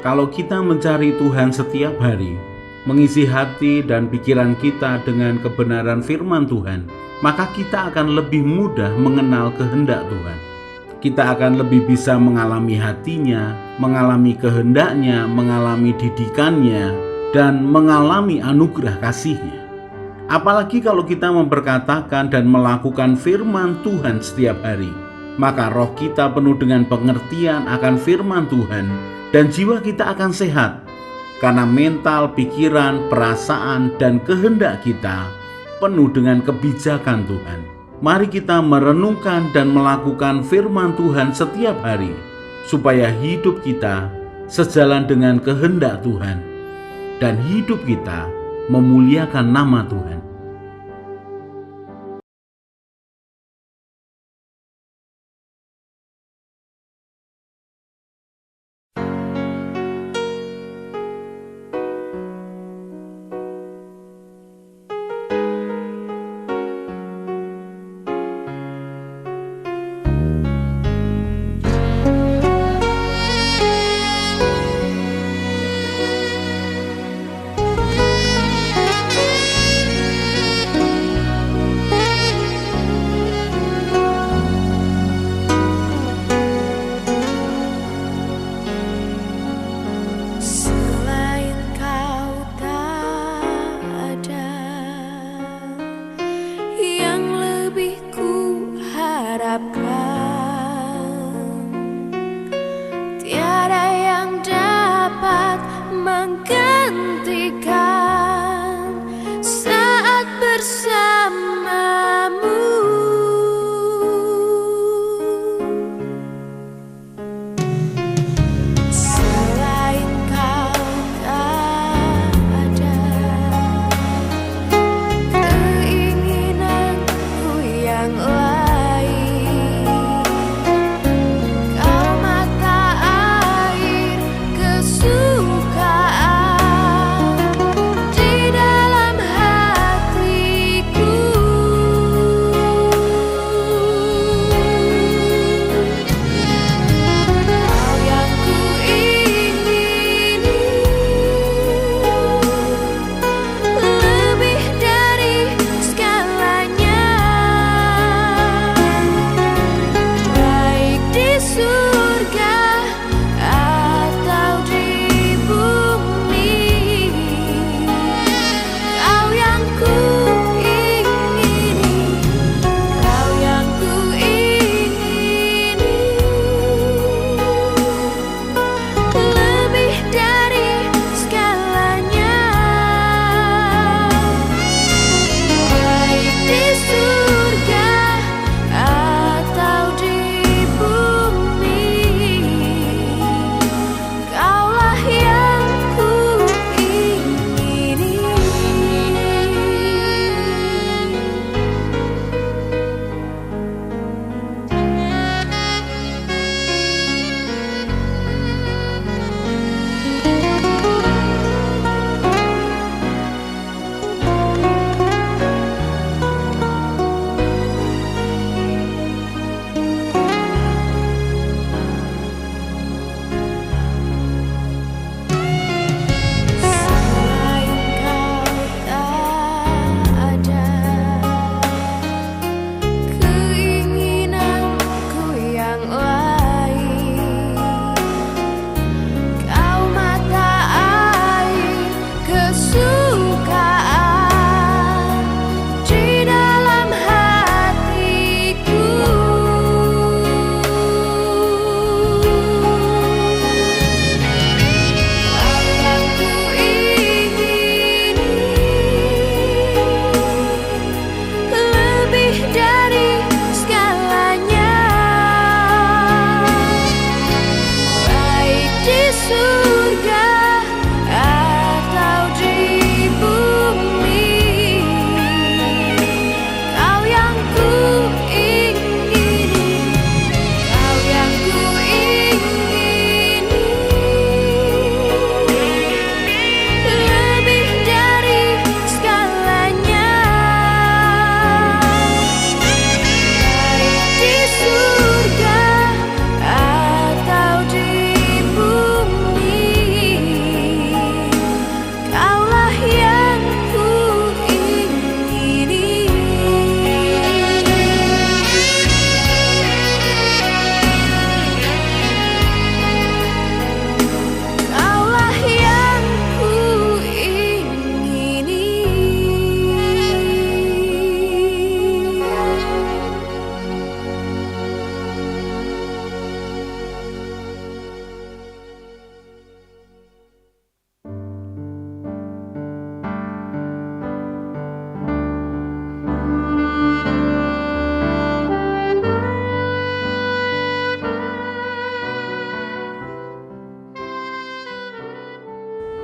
Kalau kita mencari Tuhan setiap hari, mengisi hati dan pikiran kita dengan kebenaran firman Tuhan, maka kita akan lebih mudah mengenal kehendak Tuhan. Kita akan lebih bisa mengalami hatinya, mengalami kehendaknya, mengalami didikannya, dan mengalami anugerah kasih-Nya. Apalagi kalau kita memperkatakan dan melakukan firman Tuhan setiap hari, maka roh kita penuh dengan pengertian akan firman Tuhan, dan jiwa kita akan sehat, karena mental, pikiran, perasaan, dan kehendak kita penuh dengan kebijakan Tuhan. Mari kita merenungkan dan melakukan firman Tuhan setiap hari, supaya hidup kita sejalan dengan kehendak Tuhan, dan hidup kita memuliakan nama Tuhan.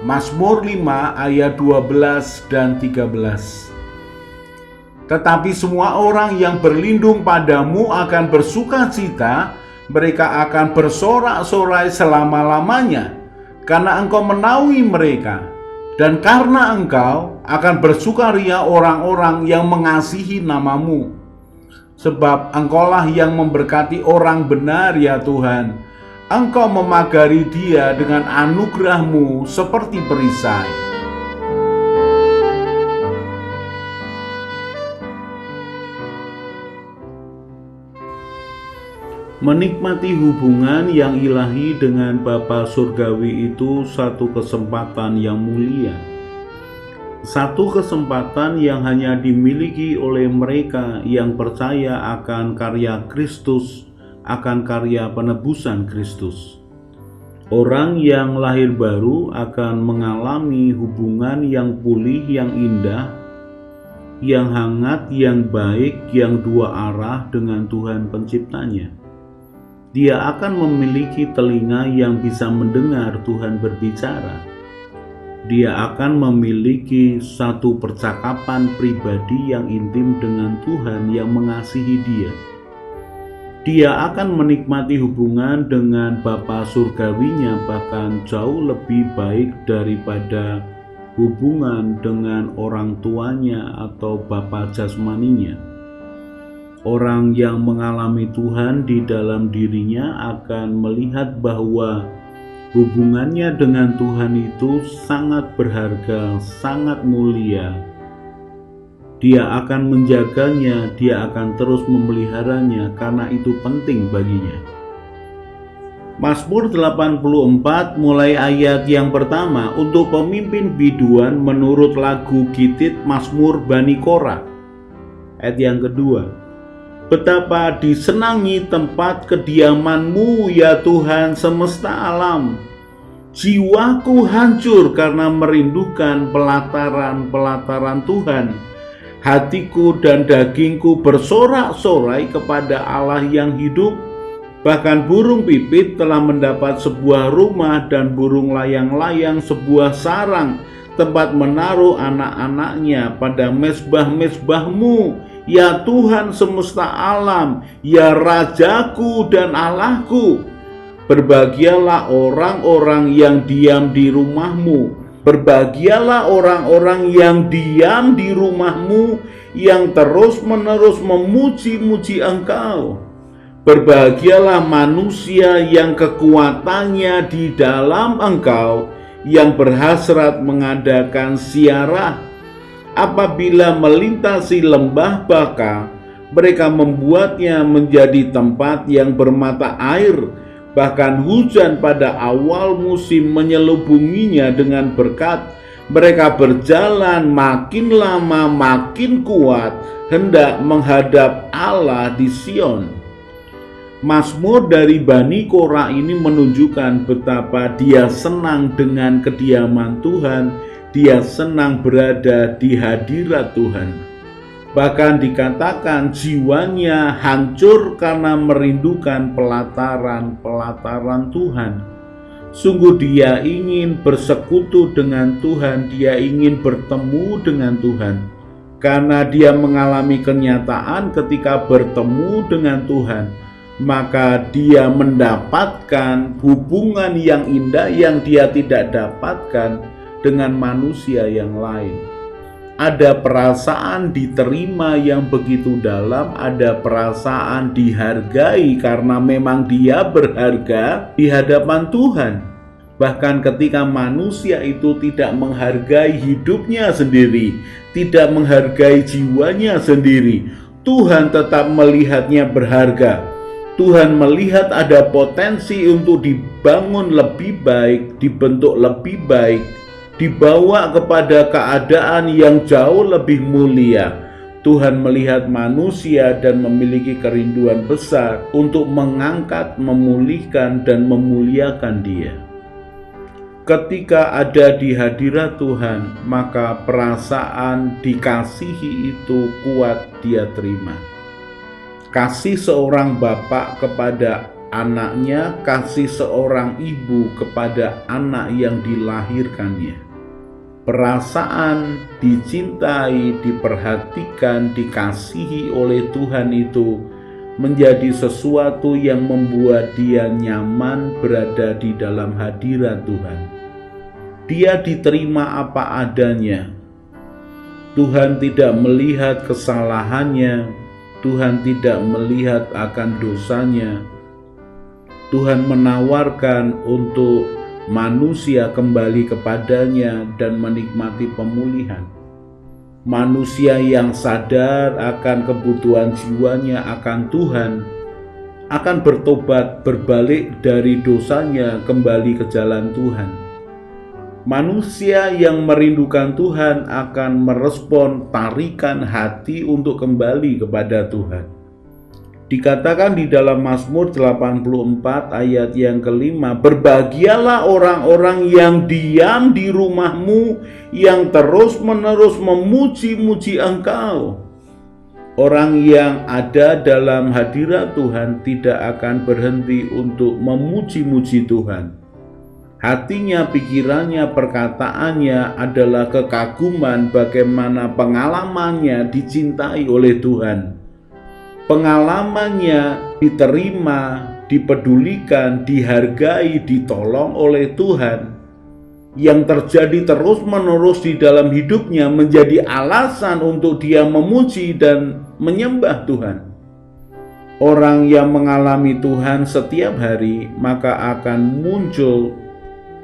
Mazmur 5 ayat 12 dan 13. Tetapi semua orang yang berlindung padamu akan bersuka cita, mereka akan bersorak-sorai selama-lamanya, karena engkau menaungi mereka. Dan karena engkau akan bersukaria orang-orang yang mengasihi namamu. Sebab engkaulah yang memberkati orang benar ya Tuhan. Engkau memagari dia dengan anugerah-Mu seperti perisai. Menikmati hubungan yang ilahi dengan Bapa Surgawi itu satu kesempatan yang mulia. Satu kesempatan yang hanya dimiliki oleh mereka yang percaya akan karya Kristus, akan karya penebusan Kristus. Orang yang lahir baru akan mengalami hubungan yang pulih, yang indah, yang hangat, yang baik, yang dua arah dengan Tuhan Penciptanya. Dia akan memiliki telinga yang bisa mendengar Tuhan berbicara. Dia akan memiliki satu percakapan pribadi yang intim dengan Tuhan yang mengasihi dia. Dia akan menikmati hubungan dengan Bapa Surgawinya bahkan jauh lebih baik daripada hubungan dengan orang tuanya atau bapa jasmaninya. Orang yang mengalami Tuhan di dalam dirinya akan melihat bahwa hubungannya dengan Tuhan itu sangat berharga, sangat mulia. Dia akan menjaganya, dia akan terus memeliharanya karena itu penting baginya. Mazmur 84 mulai ayat yang pertama untuk pemimpin biduan menurut lagu Gitit Mazmur Bani Korah. Ayat yang kedua. Betapa disenangi tempat kediaman-Mu ya Tuhan semesta alam. Jiwaku hancur karena merindukan pelataran-pelataran Tuhan. Hatiku dan dagingku bersorak-sorai kepada Allah yang hidup. Bahkan burung pipit telah mendapat sebuah rumah dan burung layang-layang sebuah sarang, tempat menaruh anak-anaknya pada mezbah-mezbah-Mu. Ya Tuhan semesta alam, ya Rajaku dan Allahku. Berbahagialah orang-orang yang diam di rumah-Mu. Berbahagialah orang-orang yang diam di rumah-Mu, yang terus-menerus memuji-muji Engkau. Berbahagialah manusia yang kekuatannya di dalam Engkau, yang berhasrat mengadakan ziarah. Apabila melintasi lembah Baka, mereka membuatnya menjadi tempat yang bermata air. Bahkan hujan pada awal musim menyelubunginya dengan berkat. Mereka berjalan makin lama makin kuat, hendak menghadap Allah di Sion. Mazmur dari Bani Korah ini menunjukkan betapa dia senang dengan kediaman Tuhan. Dia senang berada di hadirat Tuhan. Bahkan dikatakan jiwanya hancur karena merindukan pelataran-pelataran Tuhan. Sungguh dia ingin bersekutu dengan Tuhan, dia ingin bertemu dengan Tuhan. Karena dia mengalami kenyataan ketika bertemu dengan Tuhan, maka dia mendapatkan hubungan yang indah yang dia tidak dapatkan dengan manusia yang lain. Ada perasaan diterima yang begitu dalam, ada perasaan dihargai karena memang dia berharga di hadapan Tuhan. Bahkan ketika manusia itu tidak menghargai hidupnya sendiri, tidak menghargai jiwanya sendiri, Tuhan tetap melihatnya berharga. Tuhan melihat ada potensi untuk dibangun lebih baik, dibentuk lebih baik, dibawa kepada keadaan yang jauh lebih mulia. Tuhan melihat manusia dan memiliki kerinduan besar untuk mengangkat, memulihkan, dan memuliakan dia. Ketika ada di hadirat Tuhan, maka perasaan dikasihi itu kuat dia terima. Kasih seorang bapak kepada anaknya, kasih seorang ibu kepada anak yang dilahirkannya. Perasaan dicintai, diperhatikan, dikasihi oleh Tuhan itu menjadi sesuatu yang membuat dia nyaman berada di dalam hadirat Tuhan. Dia diterima apa adanya. Tuhan tidak melihat kesalahannya, Tuhan tidak melihat akan dosanya. Tuhan menawarkan untuk manusia kembali kepadanya dan menikmati pemulihan. Manusia yang sadar akan kebutuhan jiwanya akan Tuhan akan bertobat, berbalik dari dosanya, kembali ke jalan Tuhan. Manusia yang merindukan Tuhan akan merespon tarikan hati untuk kembali kepada Tuhan. Dikatakan di dalam Mazmur 84 ayat yang kelima, berbahagialah orang-orang yang diam di rumahmu, yang terus-menerus memuji-muji Engkau. Orang yang ada dalam hadirat Tuhan tidak akan berhenti untuk memuji-muji Tuhan. Hatinya, pikirannya, perkataannya adalah kekaguman bagaimana pengalamannya dicintai oleh Tuhan. Pengalamannya diterima, dipedulikan, dihargai, ditolong oleh Tuhan. Yang terjadi terus-menerus di dalam hidupnya menjadi alasan untuk dia memuji dan menyembah Tuhan. Orang yang mengalami Tuhan setiap hari, maka akan muncul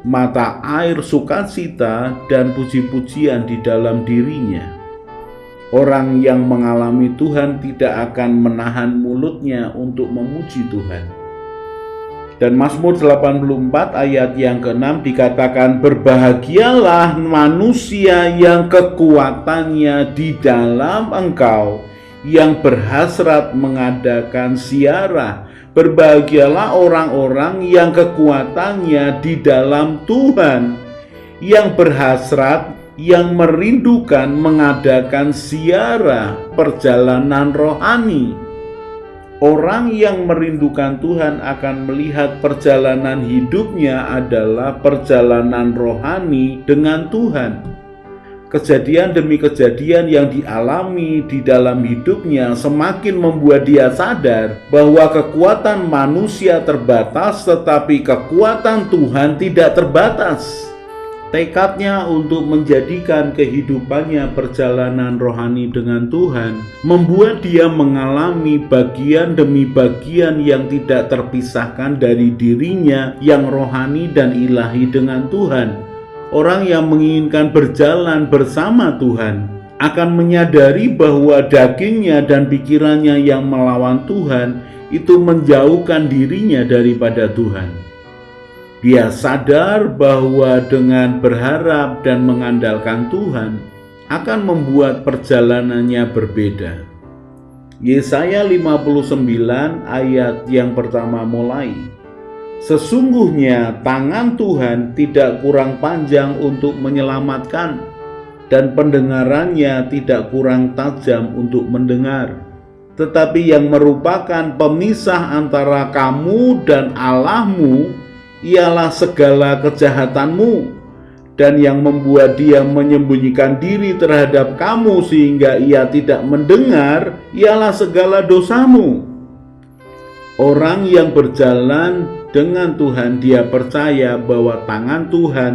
mata air sukacita dan puji-pujian di dalam dirinya. Orang yang mengalami Tuhan tidak akan menahan mulutnya untuk memuji Tuhan. Dan Mazmur 84 ayat yang ke-6 dikatakan, berbahagialah manusia yang kekuatannya di dalam Engkau, yang berhasrat mengadakan ziarah. Berbahagialah orang-orang yang kekuatannya di dalam Tuhan, yang berhasrat, yang merindukan mengadakan ziarah, perjalanan rohani. Orang yang merindukan Tuhan akan melihat perjalanan hidupnya adalah perjalanan rohani dengan Tuhan. Kejadian demi kejadian yang dialami di dalam hidupnya semakin membuat dia sadar bahwa kekuatan manusia terbatas, tetapi kekuatan Tuhan tidak terbatas. Tekadnya untuk menjadikan kehidupannya perjalanan rohani dengan Tuhan membuat dia mengalami bagian demi bagian yang tidak terpisahkan dari dirinya yang rohani dan ilahi dengan Tuhan. Orang yang menginginkan berjalan bersama Tuhan akan menyadari bahwa dagingnya dan pikirannya yang melawan Tuhan itu menjauhkan dirinya daripada Tuhan. Dia sadar bahwa dengan berharap dan mengandalkan Tuhan akan membuat perjalanannya berbeda. Yesaya 59 ayat yang pertama mulai. Sesungguhnya tangan Tuhan tidak kurang panjang untuk menyelamatkan, dan pendengarannya tidak kurang tajam untuk mendengar. Tetapi yang merupakan pemisah antara kamu dan Allahmu ialah segala kejahatanmu, dan yang membuat dia menyembunyikan diri terhadap kamu sehingga ia tidak mendengar ialah segala dosamu. Orang yang berjalan dengan Tuhan, dia percaya bahwa tangan Tuhan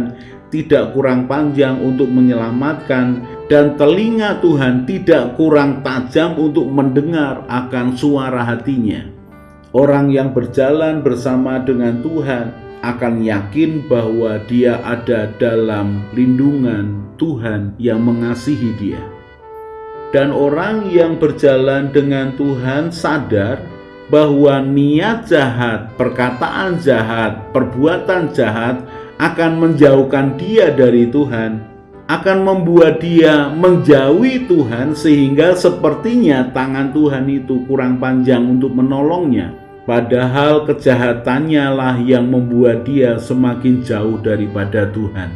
tidak kurang panjang untuk menyelamatkan, dan telinga Tuhan tidak kurang tajam untuk mendengar akan suara hatinya. Orang yang berjalan bersama dengan Tuhan akan yakin bahwa dia ada dalam lindungan Tuhan yang mengasihi dia. Dan orang yang berjalan dengan Tuhan sadar bahwa niat jahat, perkataan jahat, perbuatan jahat akan menjauhkan dia dari Tuhan, akan membuat dia menjauhi Tuhan, sehingga sepertinya tangan Tuhan itu kurang panjang untuk menolongnya. Padahal kejahatannya lah yang membuat dia semakin jauh daripada Tuhan.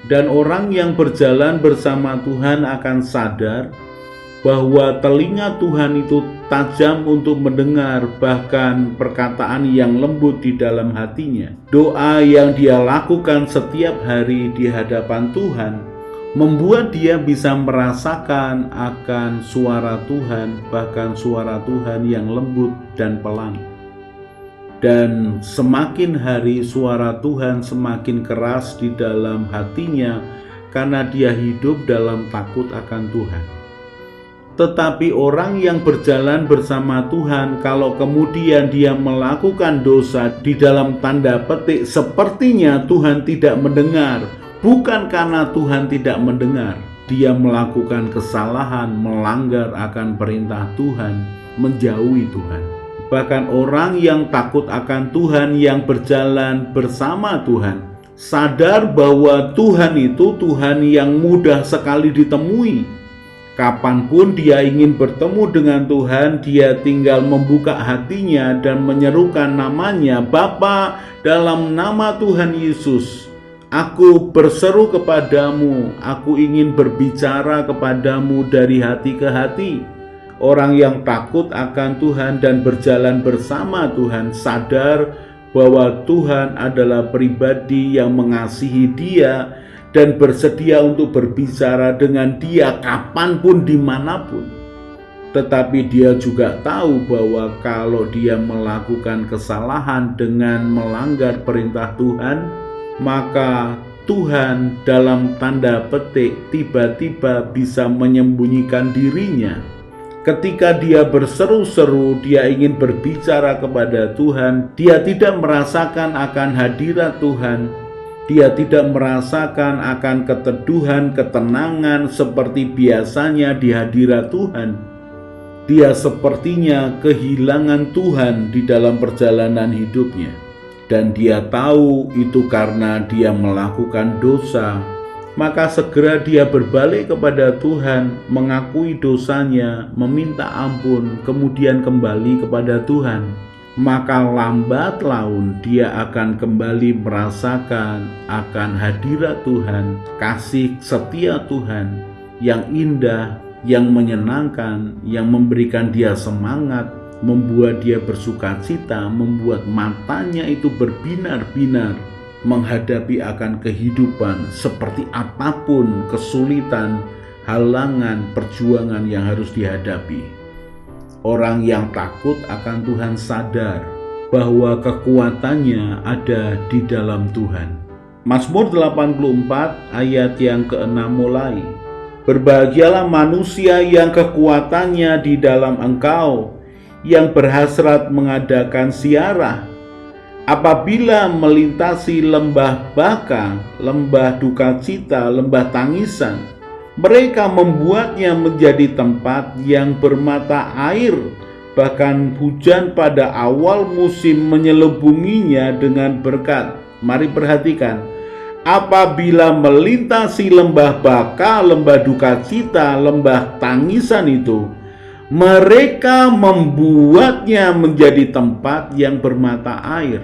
Dan orang yang berjalan bersama Tuhan akan sadar bahwa telinga Tuhan itu tajam untuk mendengar bahkan perkataan yang lembut di dalam hatinya. Doa yang dia lakukan setiap hari di hadapan Tuhan membuat dia bisa merasakan akan suara Tuhan, bahkan suara Tuhan yang lembut dan pelan. Dan semakin hari suara Tuhan semakin keras di dalam hatinya karena dia hidup dalam takut akan Tuhan. Tetapi orang yang berjalan bersama Tuhan, kalau kemudian dia melakukan dosa, di dalam tanda petik sepertinya Tuhan tidak mendengar. Bukan karena Tuhan tidak mendengar, dia melakukan kesalahan, melanggar akan perintah Tuhan, menjauhi Tuhan. Bahkan orang yang takut akan Tuhan, yang berjalan bersama Tuhan, sadar bahwa Tuhan itu Tuhan yang mudah sekali ditemui. Kapanpun dia ingin bertemu dengan Tuhan, dia tinggal membuka hatinya dan menyerukan namanya. Bapa, dalam nama Tuhan Yesus, aku berseru kepadamu, aku ingin berbicara kepadamu dari hati ke hati. Orang yang takut akan Tuhan dan berjalan bersama Tuhan sadar bahwa Tuhan adalah pribadi yang mengasihi dia dan bersedia untuk berbicara dengan dia kapanpun, dimanapun. Tetapi dia juga tahu bahwa kalau dia melakukan kesalahan dengan melanggar perintah Tuhan, maka Tuhan dalam tanda petik tiba-tiba bisa menyembunyikan dirinya. Ketika dia berseru-seru, dia ingin berbicara kepada Tuhan, dia tidak merasakan akan hadirat Tuhan. Dia tidak merasakan akan keteduhan, ketenangan seperti biasanya di hadirat Tuhan. Dia sepertinya kehilangan Tuhan di dalam perjalanan hidupnya. Dan dia tahu itu karena dia melakukan dosa. Maka segera dia berbalik kepada Tuhan, mengakui dosanya, meminta ampun, kemudian kembali kepada Tuhan. Maka lambat laun dia akan kembali merasakan akan hadirat Tuhan, kasih setia Tuhan yang indah, yang menyenangkan, yang memberikan dia semangat, membuat dia bersukacita, membuat matanya itu berbinar-binar menghadapi akan kehidupan seperti apapun kesulitan, halangan, perjuangan yang harus dihadapi. Orang yang takut akan Tuhan sadar bahwa kekuatannya ada di dalam Tuhan. Mazmur 84 ayat yang ke-6 mulai. Berbahagialah manusia yang kekuatannya di dalam Engkau, yang berhasrat mengadakan ziarah. Apabila melintasi lembah baka, lembah duka cita, lembah tangisan, mereka membuatnya menjadi tempat yang bermata air. Bahkan hujan pada awal musim menyelubunginya dengan berkat. Mari perhatikan. Apabila melintasi lembah baka, lembah duka cita, lembah tangisan itu, mereka membuatnya menjadi tempat yang bermata air.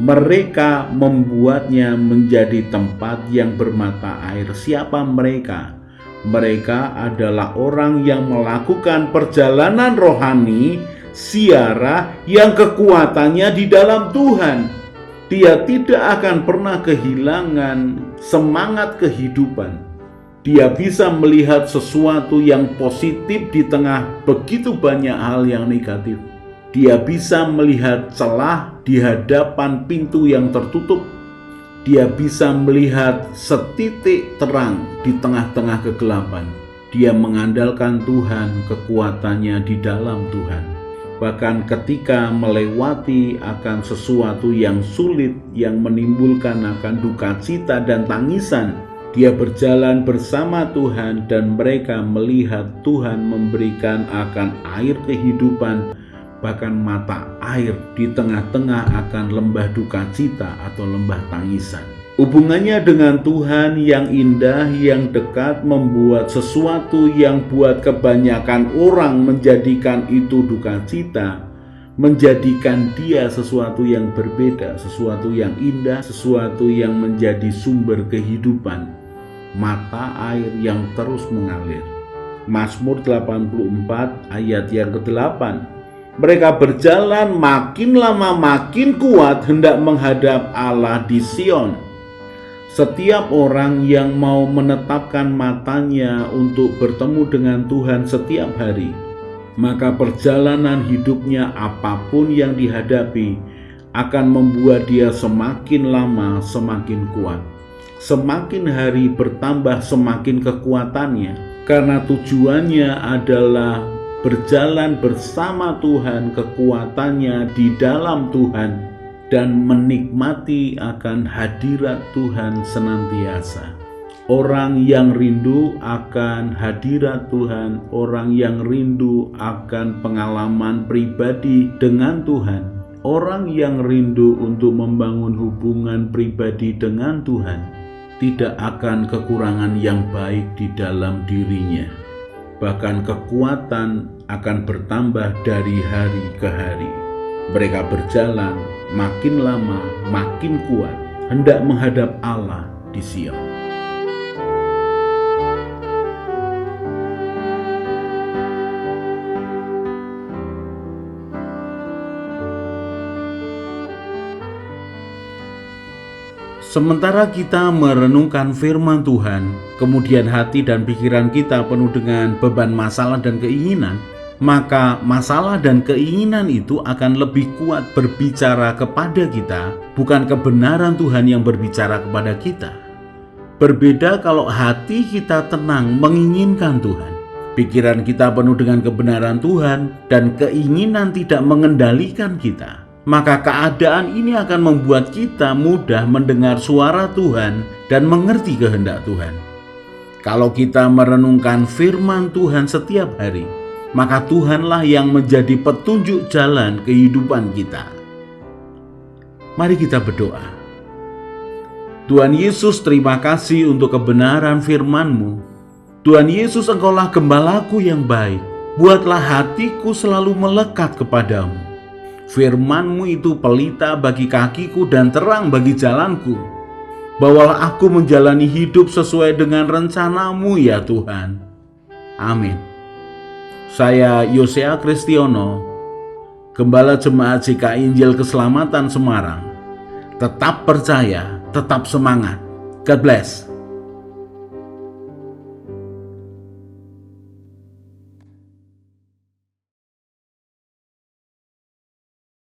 Mereka membuatnya menjadi tempat yang bermata air. Siapa mereka? Mereka adalah orang yang melakukan perjalanan rohani, ziarah yang kekuatannya di dalam Tuhan. Dia tidak akan pernah kehilangan semangat kehidupan. Dia bisa melihat sesuatu yang positif di tengah begitu banyak hal yang negatif. Dia bisa melihat celah di hadapan pintu yang tertutup. Dia bisa melihat setitik terang di tengah-tengah kegelapan. Dia mengandalkan Tuhan, kekuatannya di dalam Tuhan. Bahkan ketika melewati akan sesuatu yang sulit, yang menimbulkan akan duka cita dan tangisan, dia berjalan bersama Tuhan dan mereka melihat Tuhan memberikan akan air kehidupan, bahkan mata air di tengah-tengah akan lembah duka cita atau lembah tangisan. Hubungannya dengan Tuhan yang indah, yang dekat, membuat sesuatu yang buat kebanyakan orang menjadikan itu duka cita, menjadikan dia sesuatu yang berbeda, sesuatu yang indah, sesuatu yang menjadi sumber kehidupan, mata air yang terus mengalir. Mazmur 84 ayat yang ke-8. Mereka berjalan makin lama makin kuat hendak menghadap Allah di Sion. Setiap orang yang mau menetapkan matanya untuk bertemu dengan Tuhan setiap hari, maka perjalanan hidupnya apapun yang dihadapi akan membuat dia semakin lama semakin kuat. Semakin hari bertambah semakin kekuatannya, karena tujuannya adalah berjalan bersama Tuhan, kekuatannya di dalam Tuhan, dan menikmati akan hadirat Tuhan senantiasa. Orang yang rindu akan hadirat Tuhan, orang yang rindu akan pengalaman pribadi dengan Tuhan, orang yang rindu untuk membangun hubungan pribadi dengan Tuhan, tidak akan kekurangan yang baik di dalam dirinya. Bahkan kekuatan akan bertambah dari hari ke hari. Mereka berjalan makin lama makin kuat hendak menghadap Allah di Sion. Sementara kita merenungkan firman Tuhan, kemudian hati dan pikiran kita penuh dengan beban masalah dan keinginan, maka masalah dan keinginan itu akan lebih kuat berbicara kepada kita, bukan kebenaran Tuhan yang berbicara kepada kita. Berbeda kalau hati kita tenang menginginkan Tuhan, pikiran kita penuh dengan kebenaran Tuhan, dan keinginan tidak mengendalikan kita. Maka keadaan ini akan membuat kita mudah mendengar suara Tuhan dan mengerti kehendak Tuhan. Kalau kita merenungkan firman Tuhan setiap hari, maka Tuhanlah yang menjadi petunjuk jalan kehidupan kita. Mari kita berdoa. Tuhan Yesus, terima kasih untuk kebenaran firman-Mu. Tuhan Yesus, Engkaulah gembalaku yang baik. Buatlah hatiku selalu melekat kepadamu. Firman-Mu itu pelita bagi kakiku dan terang bagi jalanku. Bawalah aku menjalani hidup sesuai dengan rencana-Mu ya Tuhan. Amin. Saya Yosea Kristiono, Gembala Jemaat GKI Injil Keselamatan Semarang. Tetap percaya, tetap semangat. God bless.